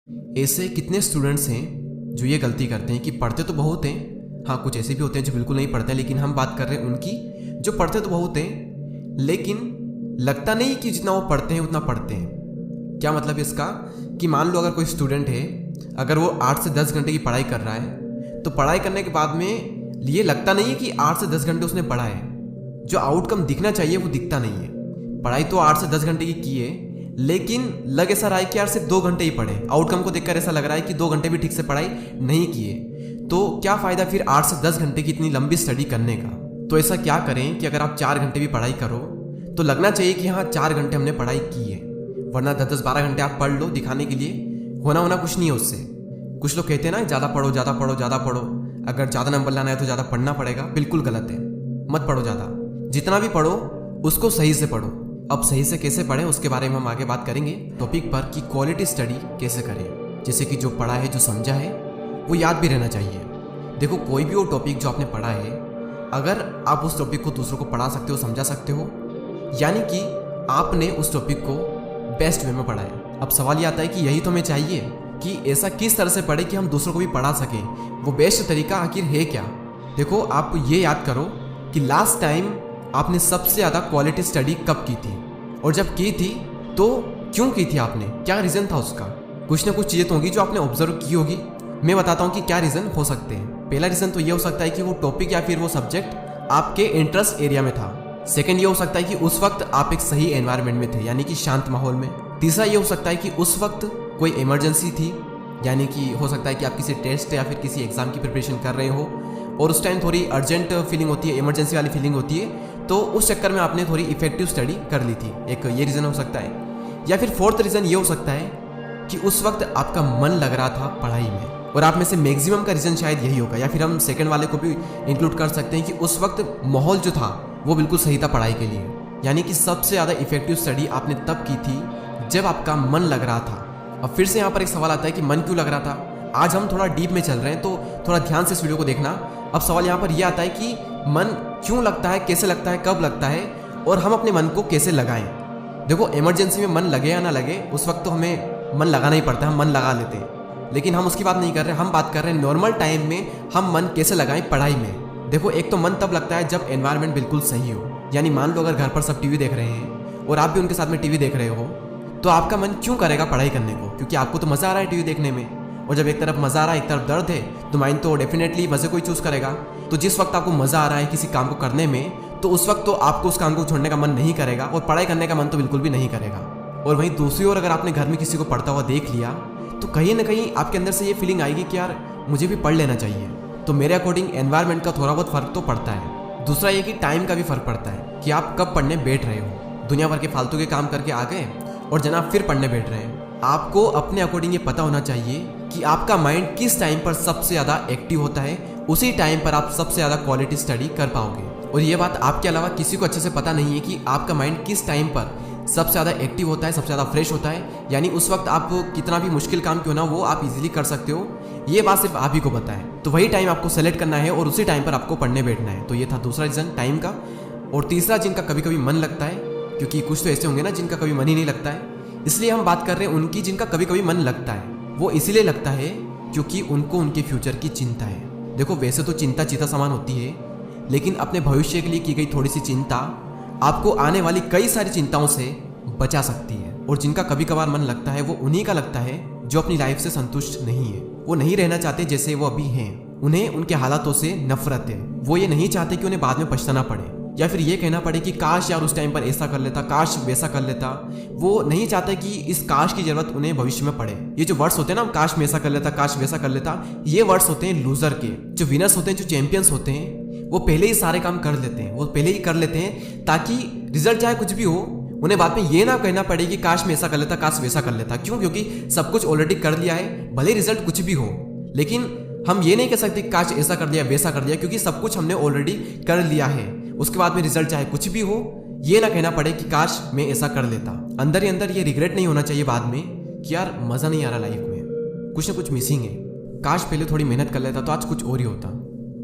ऐसे कितने स्टूडेंट्स हैं जो ये गलती करते हैं कि पढ़ते तो बहुत हैं। हाँ, कुछ ऐसे भी होते हैं जो बिल्कुल नहीं पढ़ते, लेकिन हम बात कर रहे हैं उनकी जो पढ़ते तो बहुत हैं लेकिन लगता नहीं कि जितना वो पढ़ते हैं उतना पढ़ते हैं। क्या मतलब इसका कि मान लो अगर कोई स्टूडेंट है, अगर वो 8 से 10 घंटे की पढ़ाई कर रहा है तो पढ़ाई करने के बाद में ये लगता नहीं है कि 8 से 10 घंटे उसने पढ़ा है। जो आउटकम दिखना चाहिए वो दिखता नहीं है। पढ़ाई तो 8 से 10 घंटे की है, लेकिन लग ऐसा रहा है कि यार सिर्फ 2 घंटे ही पढ़े। आउटकम को देखकर ऐसा लग रहा है कि 2 घंटे भी ठीक से पढ़ाई नहीं किए। तो क्या फ़ायदा फिर 8 से 10 घंटे की इतनी लंबी स्टडी करने का। तो ऐसा क्या करें कि अगर आप 4 घंटे भी पढ़ाई करो तो लगना चाहिए कि हाँ 4 घंटे हमने पढ़ाई की है, वरना 10-12 घंटे आप पढ़ लो दिखाने के लिए, होना कुछ नहीं है उससे। कुछ लोग कहते हैं ना ज़्यादा पढ़ो ज़्यादा पढ़ो ज़्यादा पढ़ो, अगर ज़्यादा नंबर लाना है तो ज़्यादा पढ़ना पड़ेगा। बिल्कुल गलत है, मत पढ़ो ज़्यादा। जितना भी पढ़ो उसको सही से पढ़ो। अब सही से कैसे पढ़ें उसके बारे में हम आगे बात करेंगे टॉपिक पर कि क्वालिटी स्टडी कैसे करें। जैसे कि जो पढ़ा है, जो समझा है वो याद भी रहना चाहिए। देखो, कोई भी वो टॉपिक जो आपने पढ़ा है, अगर आप उस टॉपिक को दूसरों को पढ़ा सकते हो, समझा सकते हो, यानी कि आपने उस टॉपिक को बेस्ट वे में पढ़ा है। अब सवाल ये आता है कि यही तो हमें चाहिए कि ऐसा किस तरह से पढ़े कि हम दूसरों को भी पढ़ा सकें। वो बेस्ट तरीका आखिर है क्या? देखो, आप ये याद करो कि लास्ट टाइम आपने सबसे ज़्यादा क्वालिटी स्टडी कब की थी, और जब की थी तो क्यों की थी आपने, क्या रीज़न था उसका? कुछ ना कुछ चीज़ें तो होंगी जो आपने ऑब्जर्व की होगी। मैं बताता हूँ कि क्या रीज़न हो सकते हैं। पहला रीज़न तो ये हो सकता है कि वो टॉपिक या फिर वो सब्जेक्ट आपके इंटरेस्ट एरिया में था। सेकंड ये हो सकता है कि उस वक्त आप एक सही एनवायरनमेंट में थे, यानी कि शांत माहौल में। तीसरा ये हो सकता है कि उस वक्त कोई इमरजेंसी थी, यानी कि हो सकता है कि आप किसी टेस्ट या फिर किसी एग्जाम की प्रिपरेशन कर रहे हो और उस टाइम थोड़ी अर्जेंट फीलिंग होती है, इमरजेंसी वाली फीलिंग होती है, तो उस चक्कर में आपने थोड़ी इफेक्टिव स्टडी कर ली थी। एक ये रीज़न हो सकता है। या फिर फोर्थ रीज़न ये हो सकता है कि उस वक्त आपका मन लग रहा था पढ़ाई में, और आप में से मैक्सिमम का रीज़न शायद यही होगा। या फिर हम सेकंड वाले को भी इंक्लूड कर सकते हैं कि उस वक्त माहौल जो था वो बिल्कुल सही था पढ़ाई के लिए, यानी कि सबसे ज़्यादा इफेक्टिव स्टडी आपने तब की थी जब आपका मन लग रहा था। अब फिर से यहाँ पर एक सवाल आता है कि मन क्यों लग रहा था। आज हम थोड़ा डीप में चल रहे हैं, तो थोड़ा ध्यान से इस वीडियो को देखना। अब सवाल यहाँ पर यह आता है कि मन क्यों लगता है, कैसे लगता है, कब लगता है, और हम अपने मन को कैसे लगाएं। देखो, इमरजेंसी में मन लगे या ना लगे, उस वक्त तो हमें मन लगाना ही पड़ता है, हम मन लगा लेते हैं। लेकिन हम उसकी बात नहीं कर रहे, हम बात कर रहे हैं नॉर्मल टाइम में हम मन कैसे लगाएं पढ़ाई में। देखो, एक तो मन तब लगता है जब एनवायरनमेंट बिल्कुल सही हो। यानी मान लो अगर घर पर सब टीवी देख रहे हैं और आप भी उनके साथ में टीवी देख रहे हो, तो आपका मन क्यों करेगा पढ़ाई करने को? क्योंकि आपको तो मज़ा आ रहा है टीवी देखने में। और जब एक तरफ मज़ा आ रहा है, एक तरफ दर्द है, तो माइंड तो डेफिनेटली मज़े को ही चूज़ करेगा। तो जिस वक्त आपको मज़ा आ रहा है किसी काम को करने में, तो उस वक्त तो आपको उस काम को छोड़ने का मन नहीं करेगा, और पढ़ाई करने का मन तो बिल्कुल भी नहीं करेगा। और वहीं दूसरी ओर अगर आपने घर में किसी को पढ़ता हुआ देख लिया, तो कहीं ना कहीं आपके अंदर से ये फीलिंग आएगी कि यार मुझे भी पढ़ लेना चाहिए। तो मेरे अकॉर्डिंग एनवायरनमेंट का थोड़ा बहुत फ़र्क तो पड़ता है। दूसरा ये कि टाइम का भी फ़र्क पड़ता है कि आप कब पढ़ने बैठ रहे हो। दुनिया भर के फालतू के काम करके आ गए और जनाब फिर पढ़ने बैठ रहे हैं। आपको अपने अकॉर्डिंग ये पता होना चाहिए कि आपका माइंड किस टाइम पर सबसे ज़्यादा एक्टिव होता है, उसी टाइम पर आप सबसे ज़्यादा क्वालिटी स्टडी कर पाओगे। और ये बात आपके अलावा किसी को अच्छे से पता नहीं है कि आपका माइंड किस टाइम पर सबसे ज़्यादा एक्टिव होता है, सबसे ज़्यादा फ्रेश होता है। यानी उस वक्त आप कितना भी मुश्किल काम क्यों ना वो आप इजीली कर सकते हो, ये बात सिर्फ आप ही को पता है। तो वही टाइम आपको सेलेक्ट करना है और उसी टाइम पर आपको पढ़ने बैठना है। तो ये था दूसरा रीज़न टाइम का। और तीसरा, जिनका कभी कभी मन लगता है, क्योंकि कुछ तो ऐसे होंगे ना जिनका कभी मन ही नहीं लगता है, इसलिए हम बात कर रहे हैं उनकी जिनका कभी कभी मन लगता है। वो इसीलिए लगता है क्योंकि उनको उनके फ्यूचर की चिंता है। देखो, वैसे तो चिंता चीता समान होती है, लेकिन अपने भविष्य के लिए की गई थोड़ी सी चिंता आपको आने वाली कई सारी चिंताओं से बचा सकती है। और जिनका कभी कभार मन लगता है, वो उन्हीं का लगता है जो अपनी लाइफ से संतुष्ट नहीं है। वो नहीं रहना चाहते जैसे वो अभी हैं, उन्हें उनके हालातों से नफरत है। वो ये नहीं चाहते कि उन्हें बाद में पछताना पड़े, या फिर ये कहना पड़े कि काश यार उस टाइम पर ऐसा कर लेता, काश वैसा कर लेता। वो नहीं चाहते कि इस काश की जरूरत उन्हें भविष्य में पड़े। ये जो वर्ड्स होते हैं ना, काश में ऐसा कर लेता, काश वैसा कर लेता, ये वर्ड्स होते हैं लूजर के। जो विनर्स होते हैं, जो चैंपियंस होते हैं, वो पहले ही सारे काम कर लेते हैं, वो पहले ही कर लेते हैं, ताकि रिजल्ट चाहे कुछ भी हो, उन्हें बाद में ये ना कहना पड़े कि काश में ऐसा कर लेता, काश वैसा कर लेता। क्यों? क्योंकि सब कुछ ऑलरेडी कर लिया है, भले रिजल्ट कुछ भी हो। लेकिन हम ये नहीं कह सकते काश ऐसा कर दिया, वैसा कर दिया, क्योंकि सब कुछ हमने ऑलरेडी कर लिया है। उसके बाद में रिजल्ट चाहे कुछ भी हो, ये ना कहना पड़े कि काश मैं ऐसा कर लेता। अंदर ही अंदर ये रिग्रेट नहीं होना चाहिए बाद में कि यार मज़ा नहीं आ रहा लाइफ में, कुछ ना कुछ मिसिंग है, काश पहले थोड़ी मेहनत कर लेता तो आज कुछ और ही होता।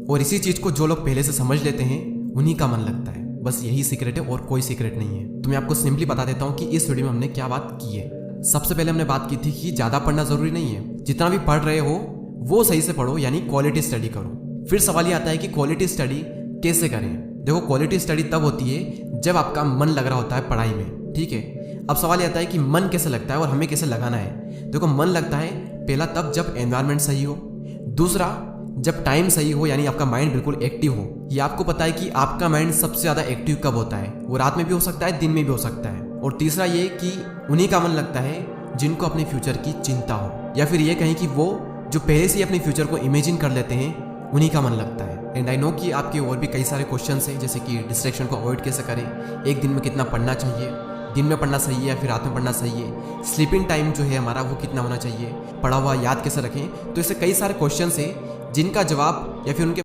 और इसी चीज़ को जो लोग पहले से समझ लेते हैं, उन्हीं का मन लगता है। बस यही सीक्रेट है और कोई सीक्रेट नहीं है। तो मैं आपको सिंपली बता देता हूँ कि इस वीडियो में हमने क्या बात की है। सबसे पहले हमने बात की थी कि ज़्यादा पढ़ना ज़रूरी नहीं है, जितना भी पढ़ रहे हो वो सही से पढ़ो, यानी क्वालिटी स्टडी करो। फिर सवाल ये आता है कि क्वालिटी स्टडी कैसे करें। देखो, क्वालिटी स्टडी तब होती है जब आपका मन लग रहा होता है पढ़ाई में, ठीक है। अब सवाल ये आता है कि मन कैसे लगता है और हमें कैसे लगाना है। देखो, मन लगता है पहला तब जब एनवायरनमेंट सही हो, दूसरा जब टाइम सही हो, यानी आपका माइंड बिल्कुल एक्टिव हो। ये आपको पता है कि आपका माइंड सबसे ज़्यादा एक्टिव कब होता है, वो रात में भी हो सकता है, दिन में भी हो सकता है। और तीसरा ये कि उन्हीं का मन लगता है जिनको अपने फ्यूचर की चिंता हो, या फिर ये कहें कि वो जो पहले से ही अपने फ्यूचर को इमेजिन कर लेते हैं, उन्हीं का मन लगता है। एंड आई नो कि आपके और भी कई सारे क्वेश्चंस हैं, जैसे कि डिस्ट्रैक्शन को अवॉइड कैसे करें, एक दिन में कितना पढ़ना चाहिए, दिन में पढ़ना सही है या फिर रात में पढ़ना सही है, स्लीपिंग टाइम जो है हमारा वो कितना होना चाहिए, पढ़ा हुआ याद कैसे रखें। तो ऐसे कई सारे क्वेश्चंस हैं जिनका जवाब या फिर उनके